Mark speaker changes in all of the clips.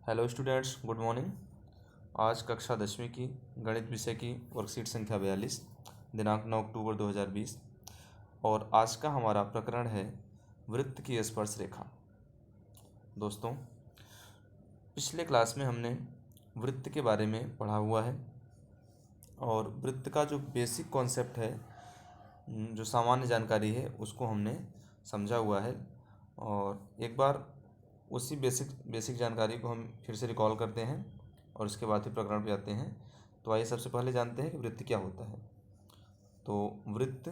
Speaker 1: Hello students, good morning. आज कक्षा 10वीं की गणित विषय की वर्कशीट संख्या 42, दिनांक 9 अक्टूबर 2020। और आज का हमारा प्रकरण है वृत्त की स्पर्श रेखा। दोस्तों, पिछले क्लास में हमने वृत्त के बारे में पढ़ा हुआ है और वृत्त का जो बेसिक कॉन्सेप्ट है, जो सामान्य जानकारी है, उसको हमने समझा हुआ है। और एक बार उसी बेसिक जानकारी को हम फिर से रिकॉल करते हैं और उसके बाद फिर प्रकरण पे जाते हैं। तो आइए सबसे पहले जानते हैं कि वृत्त क्या होता है। तो वृत्त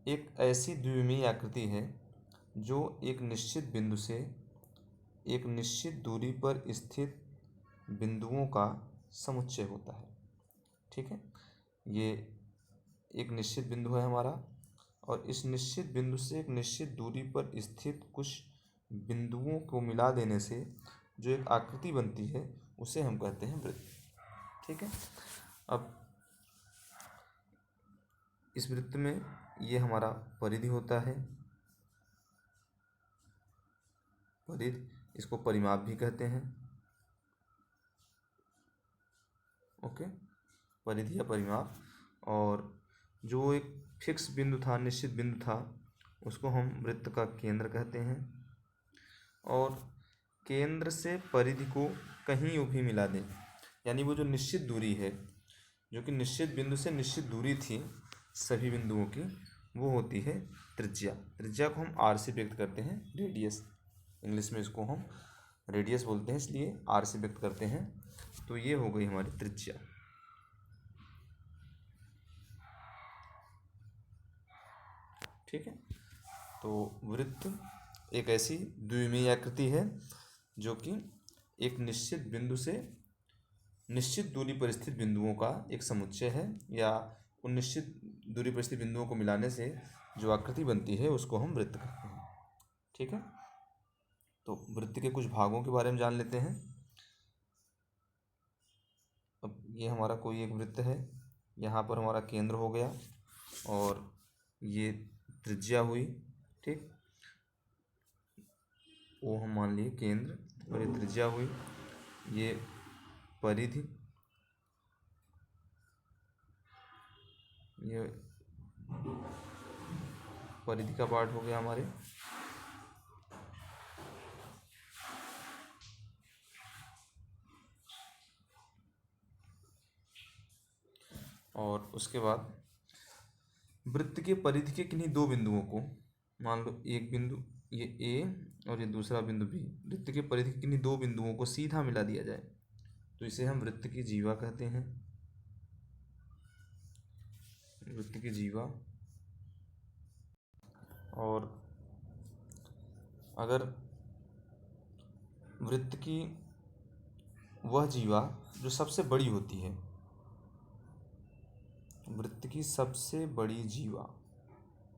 Speaker 1: एक ऐसी द्विमीय आकृति है जो एक निश्चित बिंदु से एक निश्चित दूरी पर स्थित बिंदुओं का समुच्चय होता है। ठीक है, ये एक निश्चित बिंदु है हमारा, और इस निश्चित बिंदु से एक निश्चित दूरी पर स्थित कुछ बिंदुओं को मिला देने से जो एक आकृति बनती है उसे हम कहते हैं वृत्त। ठीक है, अब इस वृत्त में ये हमारा परिधि होता है। परिधि, इसको परिमाप भी कहते हैं। ओके, परिधि या परिमाप। और जो एक फिक्स बिंदु था, निश्चित बिंदु था, उसको हम वृत्त का केंद्र कहते हैं। और केंद्र से परिधि को कहीं भी मिला दें, यानी वो जो निश्चित दूरी है, जो कि निश्चित बिंदु से निश्चित दूरी थी सभी बिंदुओं की, वो होती है त्रिज्या। त्रिज्या को हम आर से व्यक्त करते हैं, रेडियस। इंग्लिश में इसको हम रेडियस बोलते हैं, इसलिए आर से व्यक्त करते हैं। तो ये हो गई हमारी त्रिज्या। ठीक है, तो वृत्त एक ऐसी द्विमीय आकृति है जो कि एक निश्चित बिंदु से निश्चित दूरी पर स्थित बिंदुओं का एक समुच्चय है, या उन निश्चित दूरी पर स्थित बिंदुओं को मिलाने से जो आकृति बनती है उसको हम वृत्त कहते हैं। ठीक है, तो वृत्त के कुछ भागों के बारे में जान लेते हैं। अब ये हमारा कोई एक वृत्त है, यहाँ पर हमारा केंद्र हो गया और ये त्रिज्या हुई। ठीक, वो हम मान लिए केंद्र, और ये त्रिज्या हुई, ये परिधि, ये परिधि का पार्ट हो गया हमारे। और उसके बाद वृत्त के परिधि के किन्हीं दो बिंदुओं को, मान लो एक बिंदु ये ए और ये दूसरा बिंदु बी, वृत्त के परिधि के किन्हीं दो बिंदुओं को सीधा मिला दिया जाए तो इसे हम वृत्त की जीवा कहते हैं। वृत्त की जीवा। और अगर वृत्त की वह जीवा जो सबसे बड़ी होती है, वृत्त की सबसे बड़ी जीवा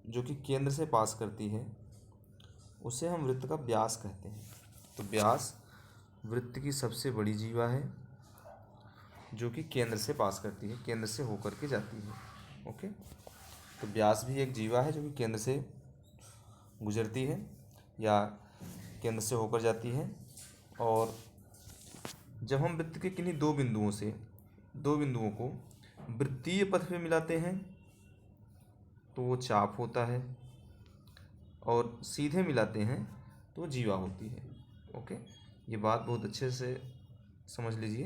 Speaker 1: जो कि केंद्र से पास करती है, उसे हम वृत्त का व्यास कहते हैं। तो व्यास वृत्त की सबसे बड़ी जीवा है जो कि केंद्र से पास करती है, केंद्र से होकर के जाती है। ओके, तो व्यास भी एक जीवा है जो कि केंद्र से गुजरती है या केंद्र से होकर जाती है। और जब हम वृत्त के किन्हीं दो बिंदुओं को वृत्तीय पथ पे मिलाते हैं तो वो चाप होता है, और सीधे मिलाते हैं तो जीवा होती है। ओके, ये बात बहुत अच्छे से समझ लीजिए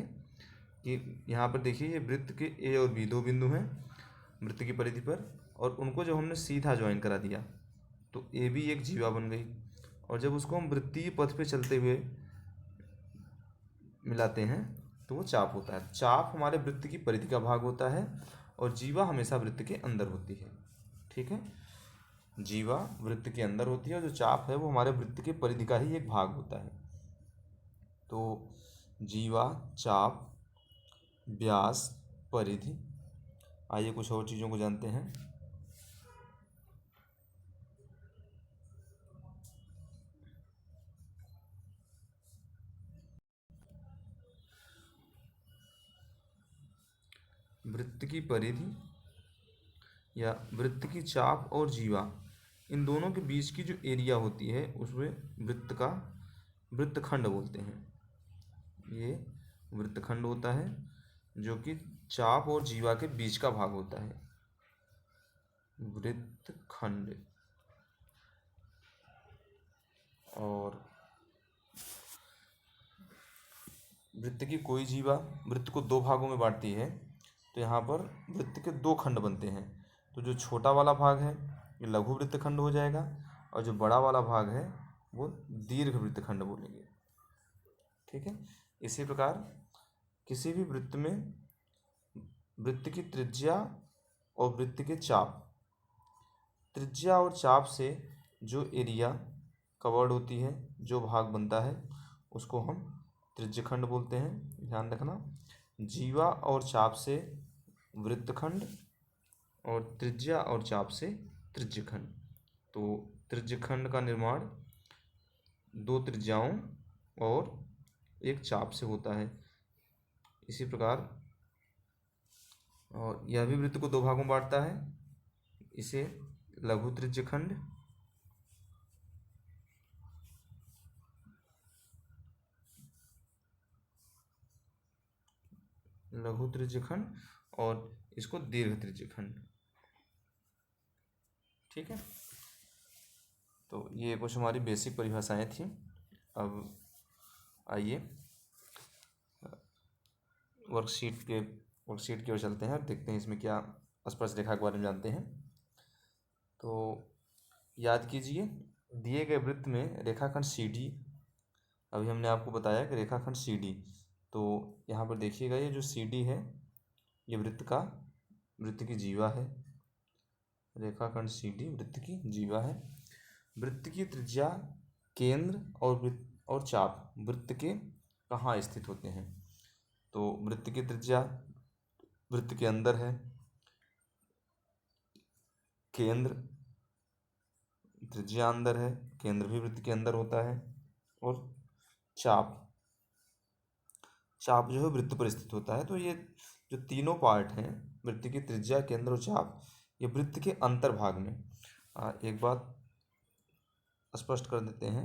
Speaker 1: कि यहाँ पर देखिए, ये वृत्त के ए और बी दो बिंदु हैं वृत्त की परिधि पर, और उनको जब हमने सीधा ज्वाइन करा दिया तो ए बी एक जीवा बन गई। और जब उसको हम वृत्तीय पथ पे चलते हुए मिलाते हैं तो वो चाप होता है। चाप हमारे वृत्त की परिधि का भाग होता है और जीवा हमेशा वृत्त के अंदर होती है। ठीक है, जीवा वृत्त के अंदर होती है और जो चाप है वो हमारे वृत्त के परिधि का ही एक भाग होता है। तो जीवा, चाप, व्यास, परिधि। आइए कुछ और चीज़ों को जानते हैं। वृत्त की परिधि या वृत्त की चाप और जीवा, इन दोनों के बीच की जो एरिया होती है उसमें वृत्तखंड बोलते हैं। ये वृत्तखंड होता है जो कि चाप और जीवा के बीच का भाग होता है, वृत्तखंड। और वृत्त की कोई जीवा वृत्त को दो भागों में बांटती है, तो यहाँ पर वृत्त के दो खंड बनते हैं। तो जो छोटा वाला भाग है ये लघु वृत्तखंड हो जाएगा, और जो बड़ा वाला भाग है वो दीर्घ वृत्तखंड बोलेंगे। ठीक है। इसी प्रकार किसी भी वृत्त में वृत्त की त्रिज्या और वृत्त के चाप, त्रिज्या और चाप से जो एरिया कवर्ड होती है, जो भाग बनता है, उसको हम त्रिज्यखंड बोलते हैं। ध्यान रखना, जीवा और चाप से वृत्तखंड और त्रिज्या और चाप से त्रिज्यखंड। तो त्रिज्यखंड का निर्माण दो त्रिज्याओं और एक चाप से होता है। इसी प्रकार और यह भी वृत्त को दो भागों में बांटता है, इसे लघु त्रिज्यखंड लघु त्रिज्यखंड और इसको दीर्घ त्रिज्यखंड। ठीक है। तो ये कुछ हमारी बेसिक परिभाषाएं थी। अब आइए वर्कशीट की ओर चलते हैं और देखते हैं इसमें क्या स्पर्श रेखा के बारे में जानते हैं। तो याद कीजिए, दिए गए वृत्त में रेखाखंड सी डी, अभी हमने आपको बताया कि रेखाखंड सी डी, तो यहाँ पर देखिएगा ये जो सी डी है ये वृत्त की जीवा है। रेखाखंड सी डी वृत्त की जीवा है। वृत्त की त्रिज्या, केंद्र और चाप वृत्त के कहाँ स्थित होते हैं? तो वृत्त की त्रिज्या वृत्त के अंदर है, केंद्र त्रिज्या अंदर है, केंद्र भी वृत्त के अंदर होता है, और चाप जो है वृत्त पर स्थित होता है। तो ये जो तीनों पार्ट हैं, वृत्त की त्रिज्या, केंद्र और चाप, ये वृत्त के अंतर्भाग में। एक बात स्पष्ट कर देते हैं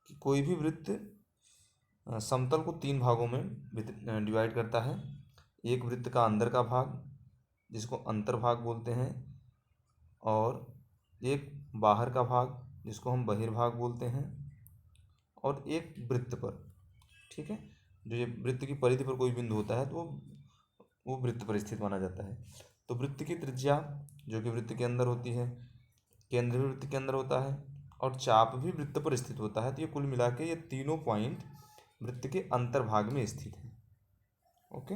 Speaker 1: कि कोई भी वृत्त समतल को तीन भागों में डिवाइड करता है। एक वृत्त का अंदर का भाग जिसको अंतर्भाग बोलते हैं, और एक बाहर का भाग जिसको हम बहिर्भाग बोलते हैं, और एक वृत्त पर। ठीक है। जो ये वृत्त की परिधि पर कोई बिंदु होता है तो वो वृत्त पर स्थित माना जाता है। तो वृत्त की त्रिज्या जो कि वृत्त के अंदर होती है, केंद्र भी वृत्त के अंदर होता है, और चाप भी वृत्त पर स्थित होता है। तो ये कुल मिला के ये तीनों पॉइंट वृत्त के अंतर्भाग में स्थित है। ओके।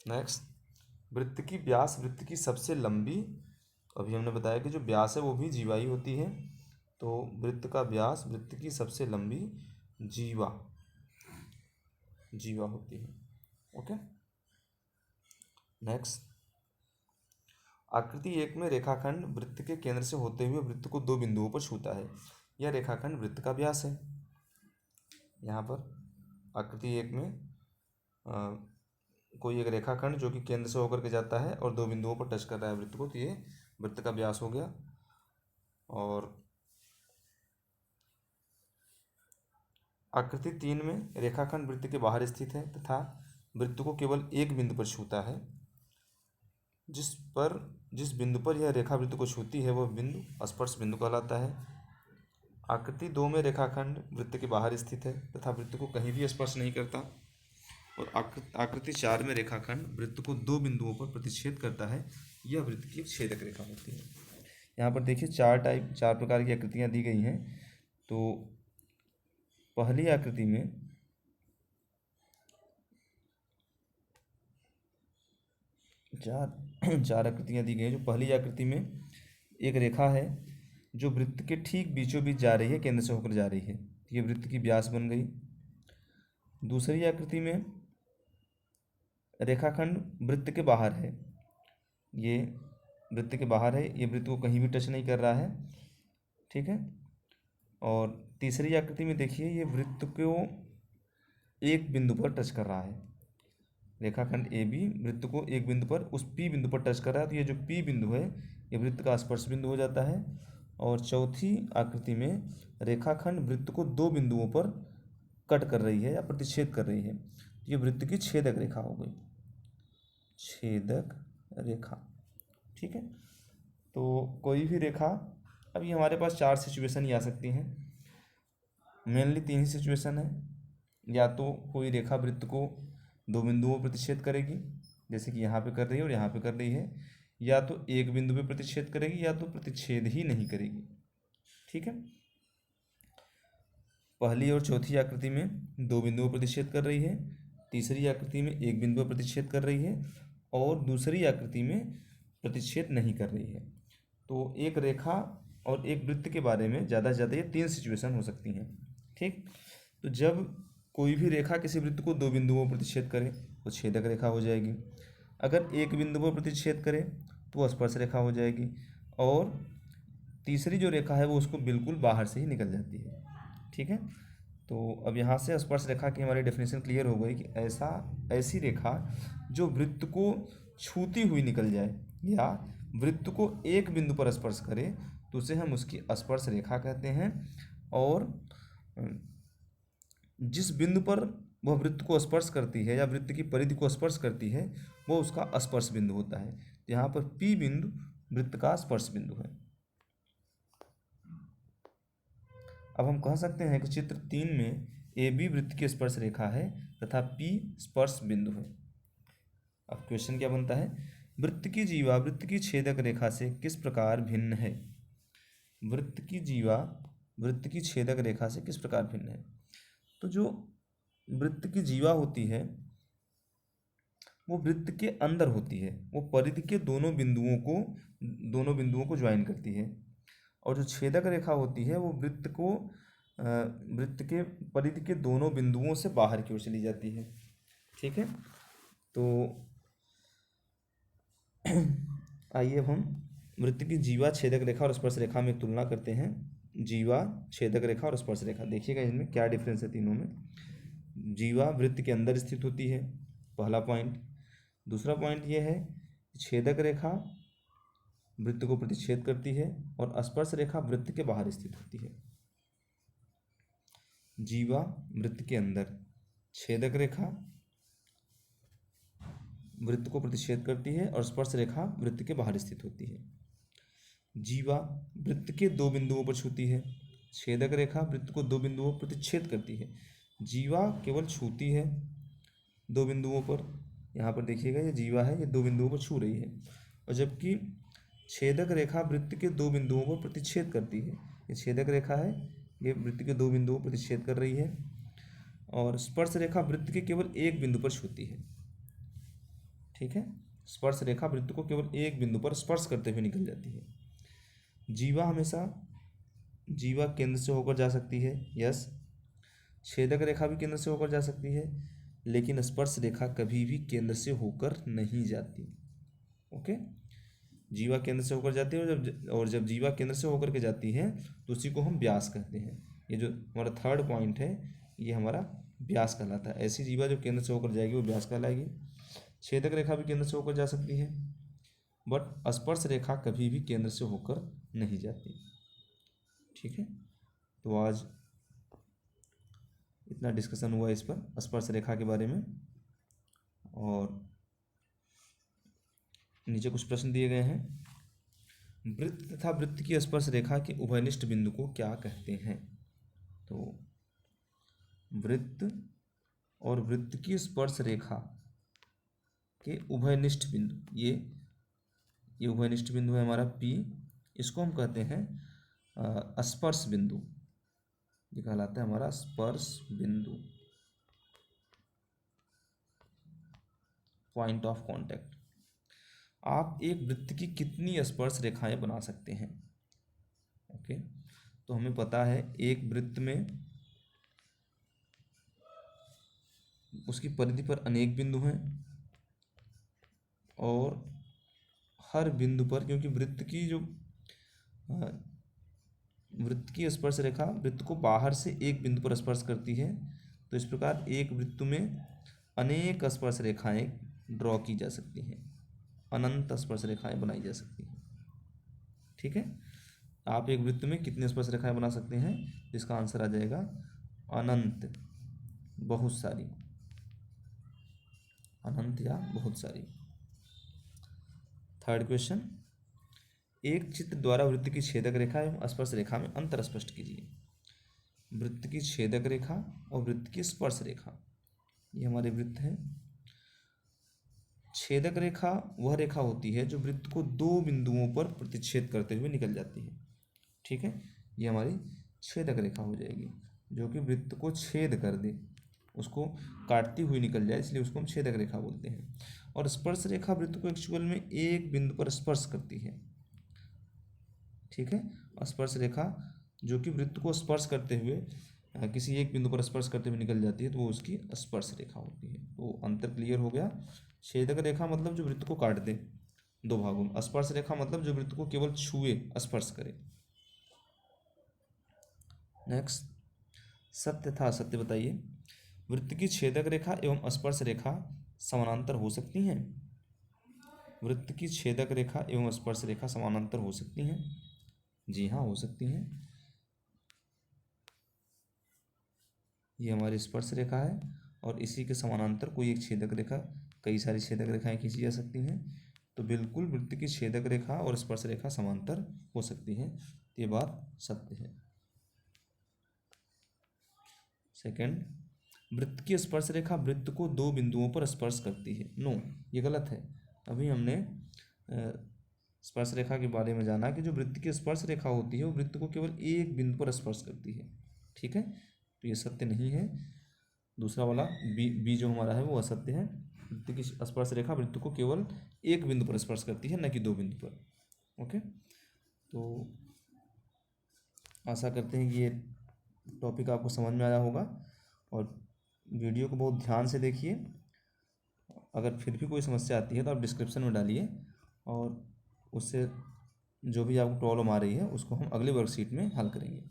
Speaker 1: नेक्स्ट, वृत्त की व्यास वृत्त की सबसे लंबी, अभी हमने बताया कि जो व्यास है वो भी जीवा ही होती है। तो वृत्त का व्यास वृत्त की सबसे लंबी जीवा होती है। ओके। नेक्स्ट, आकृति 1 में रेखाखंड वृत्त के केंद्र से होते हुए वृत्त को दो बिंदुओं पर छूता है। यह रेखाखंड वृत्त का व्यास है। यहाँ पर आकृति 1 में कोई एक रेखाखंड जो कि केंद्र से होकर के जाता है और दो बिंदुओं पर टच कर रहा है वृत्त को, तो ये वृत्त का व्यास हो गया। और आकृति 3 में रेखाखंड वृत्त के बाहर स्थित है तथा वृत्त को केवल एक बिंदु पर छूता है। जिस बिंदु पर यह रेखा वृत्त को छूती है वह बिंदु स्पर्श बिंदु कहलाता है। आकृति 2 में रेखाखंड वृत्त के बाहर स्थित है तथा वृत्त को कहीं भी स्पर्श नहीं करता। और आकृति 4 में रेखाखंड वृत्त को दो बिंदुओं पर प्रतिच्छेद करता है। यह वृत्त की एक छेदक रेखा होती है। यहाँ पर देखिए चार प्रकार की आकृतियाँ दी गई हैं। तो पहली आकृति में चार आकृतियाँ दी गई हैं। जो पहली आकृति में एक रेखा है जो वृत्त के ठीक बीचों बीच जा रही है, केंद्र से होकर जा रही है, ये वृत्त की व्यास बन गई। दूसरी आकृति में रेखाखंड वृत्त के बाहर है, ये वृत्त के बाहर है, ये वृत्त को कहीं भी टच नहीं कर रहा है। ठीक है। और तीसरी आकृति में देखिए ये वृत्त को एक बिंदु पर टच कर रहा है। रेखाखंड ए बी वृत्त को एक बिंदु पर, उस पी बिंदु पर टच कर रहा है। तो ये जो पी बिंदु है ये वृत्त का स्पर्श बिंदु हो जाता है। और चौथी आकृति में रेखाखंड वृत्त को दो बिंदुओं पर कट कर रही है या प्रतिच्छेद कर रही है, तो ये वृत्त की छेदक रेखा हो गई, छेदक रेखा। ठीक है, तो कोई भी रेखा, अभी हमारे पास 4 सिचुएशन ही आ सकती हैं, मेनली 3 ही सिचुएशन है। या तो कोई रेखा वृत्त को 2 बिंदुओं पर प्रतिच्छेद करेगी, जैसे कि यहाँ पे कर रही है और यहाँ पे कर रही है, या तो एक बिंदु पे प्रतिच्छेद करेगी, या तो प्रतिच्छेद ही नहीं करेगी। ठीक है, पहली और चौथी आकृति में 2 बिंदुओं पर प्रतिच्छेद कर रही है, तीसरी आकृति में एक बिंदु पर प्रतिच्छेद कर रही है, और दूसरी आकृति में प्रतिच्छेद नहीं कर रही है। तो एक रेखा और एक वृत्त के बारे में ज़्यादा से ज़्यादा ये 3 सिचुएशन हो सकती हैं। ठीक, तो जब कोई भी रेखा किसी वृत्त को 2 बिंदुओं पर प्रतिच्छेद करे तो छेदक रेखा हो जाएगी, अगर एक बिंदु पर प्रतिच्छेद करे तो वह स्पर्श रेखा हो जाएगी, और तीसरी जो रेखा है वो उसको बिल्कुल बाहर से ही निकल जाती है। ठीक है, तो अब यहाँ से स्पर्श रेखा की हमारी डेफिनेशन क्लियर हो गई कि ऐसी रेखा जो वृत्त को छूती हुई निकल जाए या वृत्त को एक बिंदु पर स्पर्श करे तो उसे हम उसकी स्पर्श रेखा कहते हैं, और जिस बिंदु पर वह वृत्त को स्पर्श करती है या वृत्त की परिधि को स्पर्श करती है वो उसका स्पर्श बिंदु होता है। यहाँ पर P बिंदु वृत्त का स्पर्श बिंदु है। अब हम कह सकते हैं कि चित्र 3 में AB वृत्त की स्पर्श रेखा है तथा P स्पर्श बिंदु है। अब क्वेश्चन क्या बनता है, वृत्त की जीवा वृत्त की छेदक रेखा से किस प्रकार भिन्न है। वृत्त की जीवा वृत्त की छेदक रेखा से किस प्रकार भिन्न है। तो जो वृत्त की जीवा होती है वो वृत्त के अंदर होती है, वो परिधि के दोनों बिंदुओं को ज्वाइन करती है, और जो छेदक रेखा होती है वो वृत्त के परिधि के दोनों बिंदुओं से बाहर की ओर चली जाती है। ठीक है, तो आइए अब हम वृत्त की जीवा छेदक रेखा और स्पर्श रेखा में तुलना करते हैं। जीवा छेदक रेखा और स्पर्श रेखा, देखिएगा इनमें क्या डिफरेंस है तीनों में। जीवा वृत्त के अंदर स्थित होती है, पहला पॉइंट। दूसरा पॉइंट ये है छेदक रेखा वृत्त को प्रतिच्छेद करती है और स्पर्श रेखा वृत्त के बाहर स्थित होती है। जीवा वृत्त के अंदर, छेदक रेखा वृत्त को प्रतिच्छेद करती है और स्पर्श रेखा वृत्त के बाहर स्थित होती है। जीवा वृत्त के 2 बिंदुओं पर छूती है, छेदक रेखा वृत्त को 2 बिंदुओं पर प्रतिच्छेद करती है। जीवा केवल छूती है 2 बिंदुओं पर, यहाँ पर देखिएगा ये जीवा है, ये 2 बिंदुओं पर छू रही है, और जबकि छेदक रेखा वृत्त के 2 बिंदुओं पर प्रतिच्छेद करती है। ये छेदक रेखा है, ये वृत्त के 2 बिंदुओं पर प्रतिच्छेद कर रही है, और स्पर्श रेखा वृत्त के केवल एक बिंदु पर छूती है। ठीक है, स्पर्श रेखा वृत्त को केवल एक बिंदु पर स्पर्श करते हुए निकल जाती है। जीवा हमेशा जीवा केंद्र से होकर जा सकती है, यस। छेदक रेखा भी केंद्र से होकर जा सकती है, लेकिन स्पर्श रेखा कभी भी केंद्र से होकर नहीं जाती। ओके, जीवा केंद्र से होकर जाती है, और जब जीवा केंद्र से होकर के जाती है तो उसी को हम व्यास कहते हैं। ये जो हमारा थर्ड पॉइंट है ये हमारा व्यास कहलाता है। ऐसी जीवा जो केंद्र से होकर जाएगी वो व्यास कहलाएगी। छेदक रेखा भी केंद्र से होकर जा सकती है, बट स्पर्श रेखा कभी भी केंद्र से होकर नहीं जाती। ठीक है, तो आज इतना डिस्कशन हुआ इस पर स्पर्श रेखा के बारे में, और नीचे कुछ प्रश्न दिए गए हैं। वृत्त तथा वृत्त की स्पर्श रेखा के उभयनिष्ठ बिंदु को क्या कहते हैं। तो वृत्त और वृत्त की स्पर्श रेखा के उभयनिष्ठ बिंदु, ये उभयनिष्ठ बिंदु है हमारा P, इसको हम कहते हैं स्पर्श बिंदु। ये कहलाता है हमारा स्पर्श बिंदु, पॉइंट ऑफ कांटेक्ट। आप एक वृत्त की कितनी स्पर्श रेखाएं बना सकते हैं। ओके, तो हमें पता है एक वृत्त में उसकी परिधि पर अनेक बिंदु हैं, और हर बिंदु पर, क्योंकि वृत्त की स्पर्श रेखा वृत्त को बाहर से एक बिंदु पर स्पर्श करती है, तो इस प्रकार एक वृत्त में अनेक स्पर्श रेखाएं ड्रॉ की जा सकती हैं, अनंत स्पर्श रेखाएं बनाई जा सकती हैं। ठीक है, आप एक वृत्त में कितने स्पर्श रेखाएं बना सकते हैं, इसका आंसर आ जाएगा अनंत। बहुत सारी, अनंत या बहुत सारी। थर्ड क्वेश्चन, एक चित्र द्वारा वृत्त की छेदक रेखा एवं स्पर्श रेखा में अंतर स्पष्ट कीजिए। वृत्त की छेदक रेखा और वृत्त की स्पर्श रेखा, ये हमारे वृत्त हैं। छेदक रेखा वह रेखा होती है जो वृत्त को दो बिंदुओं पर प्रतिच्छेद करते हुए निकल जाती है। ठीक है, ये हमारी छेदक रेखा हो जाएगी, जो कि वृत्त को छेद कर दे, उसको काटती हुई निकल जाए, इसलिए उसको हम छेदक रेखा बोलते हैं। और स्पर्श रेखा वृत्त को एक्चुअल में एक बिंदु पर स्पर्श करती है। ठीक है, स्पर्श रेखा जो कि वृत्त को स्पर्श करते हुए किसी एक बिंदु पर स्पर्श करते हुए निकल जाती है, तो वो उसकी स्पर्श रेखा होती है। तो अंतर क्लियर हो गया। छेदक रेखा मतलब जो वृत्त को काट दे दो भागों में, स्पर्श रेखा मतलब जो वृत्त को केवल छुए, स्पर्श करे। नेक्स्ट, सत्य तथा असत्य बताइए। वृत्त की छेदक रेखा एवं स्पर्श रेखा समानांतर हो सकती हैं। वृत्त की छेदक रेखा एवं स्पर्श रेखा समानांतर हो सकती हैं। जी हाँ, हो सकती हैं। ये हमारी स्पर्श रेखा है और इसी के समानांतर कोई एक छेदक रेखा, कई सारी छेदक रेखाएं खींची जा सकती हैं। तो बिल्कुल वृत्त की छेदक रेखा और स्पर्श रेखा समांतर हो सकती है, ये बात सत्य है। सेकंड, वृत्त की स्पर्श रेखा वृत्त को दो बिंदुओं पर स्पर्श करती है। नो, ये गलत है। अभी हमने स्पर्श रेखा के बारे में जाना कि जो वृत्त की स्पर्श रेखा होती है वो वृत्त को केवल एक बिंदु पर स्पर्श करती है। ठीक है, तो ये सत्य नहीं है। दूसरा वाला बी जो हमारा है वो असत्य है। वृत्त की स्पर्श रेखा वृत्त को केवल एक बिंदु पर स्पर्श करती है, न कि दो बिंदु पर। ओके, तो आशा करते हैं कि ये टॉपिक आपको समझ में आया होगा, और वीडियो को बहुत ध्यान से देखिए। अगर फिर भी कोई समस्या आती है तो आप डिस्क्रिप्शन में डालिए, और उससे जो भी आपको प्रॉब्लम आ रही है उसको हम अगले वर्कशीट में हल करेंगे।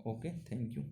Speaker 1: Okay, thank you.